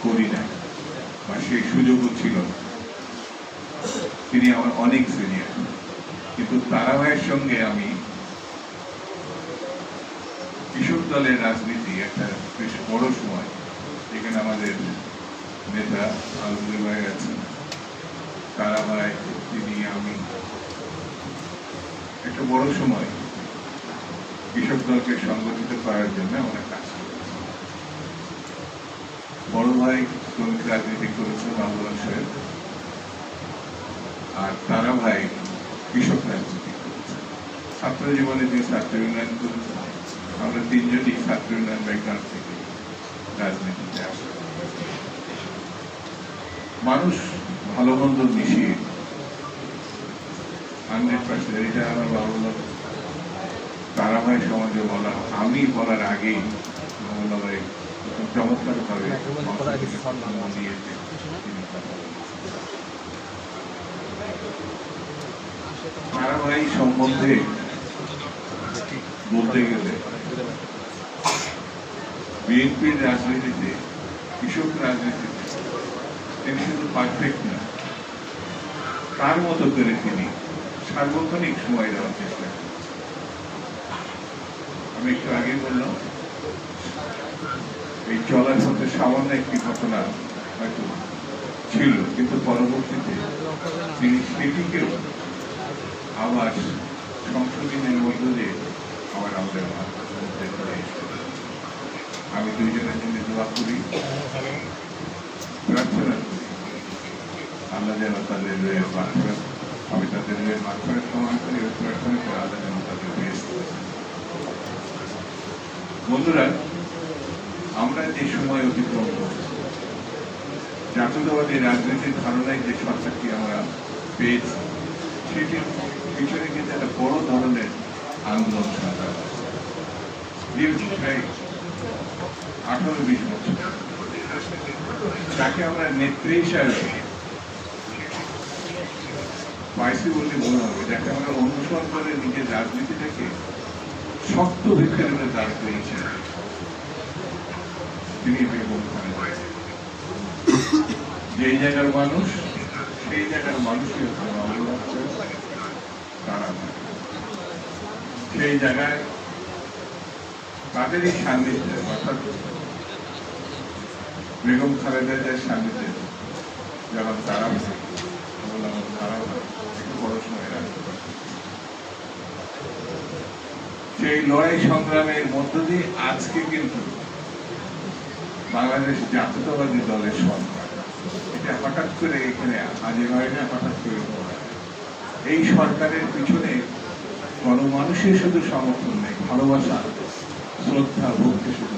করি না বা সেই সুযোগও ছিল না। তিনি আমার অনেক সিনিয়র, কিন্তু তারা ভাইয়ের সঙ্গে আমি কৃষক দলের রাজনীতি একটা বেশ বড় সময়, এখানে আমাদের নেতা আলমগীর ভাই আছেন, তারা ভাই, তিনি, আমি একটা বড় সময় কৃষক দলকে সংগঠিত করার জন্য আমরা কাজ করেছি। বড় ভাই শ্রমিক রাজনীতি করেছেন মাহবুব সাহেব, আর তারা ভাই কৃষক রাজনীতি করেছেন। ছাত্র জীবনে যে ছাত্র ইউনিয়ন করেছেন, আমরা তিনজনই ছাত্র ইউনিয়ন ব্যাকগ্রাউন্ড থেকে রাজনীতিতে আসে। মানুষ ভালো মন্দ মিশিয়ে 100%, এটা আমার বাবা তারা ভাই সমাজে বলা, আমি বলার আগেই বাবা ভাই চমৎকার ভাবে দিয়েছে। তারা ভাই সম্বন্ধে বলতে গেলে বিএনপির রাজনীতিতে, কৃষক রাজনীতিতে তিনি শুধু পারফেক্ট না, তার মতো করে তিনি সার্বক্ষণিক সময় দেওয়ার চেষ্টা করেন। আমি একটু আগে বললাম, এই চলার পথে সামান্য একটি ঘটনা হয়তো ছিল, কিন্তু পরবর্তীতে তিনি সেটিকেও আবার সংশোধনের মধ্য দিয়ে আবার আমাদের মধ্যে করে এসেছেন। আমি দুইজনের জন্য দোয়া করি, প্রার্থনা করি, আল্লাহ যেন তাদের মাধ্যমে, আমি তাদের মাধ্যমে প্রমাণ করি, প্রার্থনা করে আল্লাহ যেন তাদের বেশ। বন্ধুরা, আমরা যে সময় অতিক্রম করছি, জাতীয়তাবাদী রাজনীতির ধারণায় যে সরকারটি আমরা পেয়েছি, সেটির পিছনে কিন্তু একটা বড় ধরনের আন্দোলন সংগ্রাম দীর্ঘ প্রায় 18-20 বছর, তাকে আমরা নেত্রী হিসাবে পাইছি বলে মনে হবে, যাকে আমরা অনুসরণ করে নিজের রাজনীতিটাকে শক্ত ভিত্তিতে দাঁড় করেছেন তিনি বেগম খালেদা। যেই জায়গার মানুষ, সেই জায়গার মানুষই তারা, সেই জায়গায় তাদেরই সান্নিধ্যে, অর্থাৎ বেগম খালেদা জিয়ার সান্নিধ্যে যখন তারা একটু বড় সময় রাখতে পারে, সেই লড়াই সংগ্রামের মধ্য দিয়ে আজকে কিন্তু বাংলাদেশ জাতীয়তাবাদী দলের সরকার, এটা হঠাৎ করে এখানে আজে হয় না, হঠাৎ করে এই সরকারের পিছনে গণমানুষের শুধু সমর্থন নেই, ভালোবাসা, শ্রদ্ধা, ভক্তি শুধু